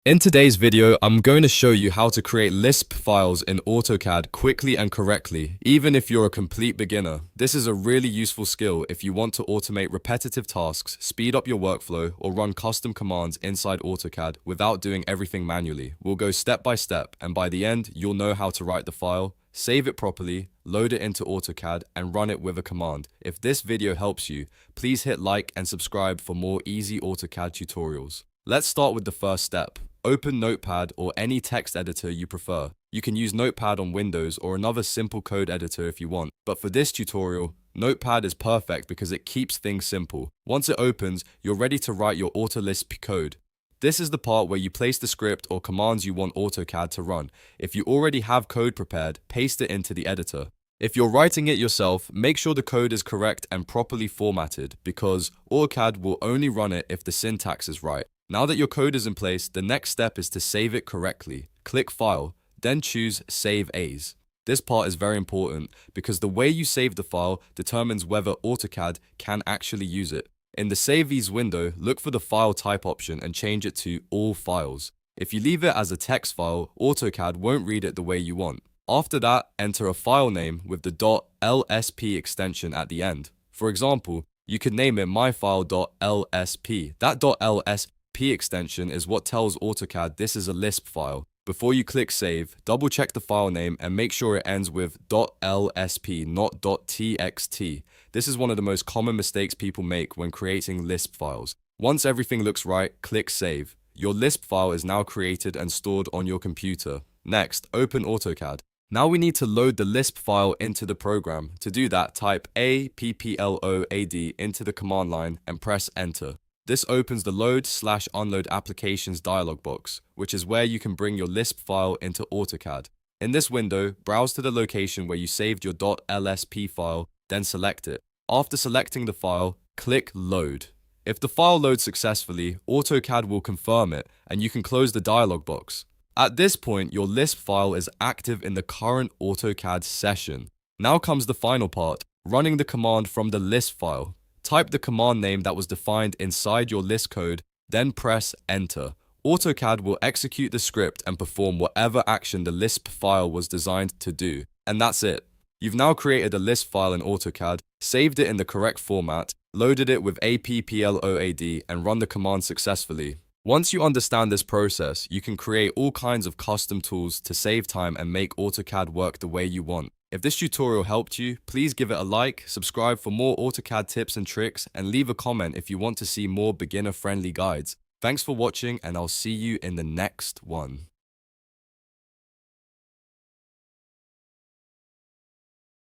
In today's video, I'm going to show you how to create Lisp files in AutoCAD quickly and correctly, even if you're a complete beginner. This is a really useful skill if you want to automate repetitive tasks, speed up your workflow, or run custom commands inside AutoCAD without doing everything manually. We'll go step by step, and by the end, you'll know how to write the file, save it properly, load it into AutoCAD, and run it with a command. If this video helps you, please hit like and subscribe for more easy AutoCAD tutorials. Let's start with the first step. Open Notepad or any text editor you prefer. You can use Notepad on Windows or another simple code editor if you want, but for this tutorial, Notepad is perfect because it keeps things simple. Once it opens, you're ready to write your AutoLISP code. This is the part where you place the script or commands you want AutoCAD to run. If you already have code prepared, paste it into the editor. If you're writing it yourself, make sure the code is correct and properly formatted because AutoCAD will only run it if the syntax is right. Now that your code is in place, the next step is to save it correctly. Click File, then choose Save As. This part is very important because the way you save the file determines whether AutoCAD can actually use it. In the Save As window, look for the File Type option and change it to All Files. If you leave it as a text file, AutoCAD won't read it the way you want. After that, enter a file name with the .lsp extension at the end. For example, you could name it myfile.lsp. That .lsp extension is what tells AutoCAD this is a Lisp file. Before you click save, double check the file name and make sure it ends with .lsp, not .txt. This is one of the most common mistakes people make when creating Lisp files. Once everything looks right, click save. Your Lisp file is now created and stored on your computer. Next, open AutoCAD. Now we need to load the Lisp file into the program. To do that, type appload into the command line and press enter. This opens the Load/Unload Applications dialog box, which is where you can bring your Lisp file into AutoCAD. In this window, browse to the location where you saved your .lsp file, then select it. After selecting the file, click Load. If the file loads successfully, AutoCAD will confirm it, and you can close the dialog box. At this point, your Lisp file is active in the current AutoCAD session. Now comes the final part, running the command from the Lisp file. Type the command name that was defined inside your Lisp code, then press enter. AutoCAD will execute the script and perform whatever action the Lisp file was designed to do. And that's it. You've now created a Lisp file in AutoCAD, saved it in the correct format, loaded it with appload, and run the command successfully. Once you understand this process, you can create all kinds of custom tools to save time and make AutoCAD work the way you want. If this tutorial helped you, please give it a like, subscribe for more AutoCAD tips and tricks, and leave a comment if you want to see more beginner-friendly guides. Thanks for watching, and I'll see you in the next one.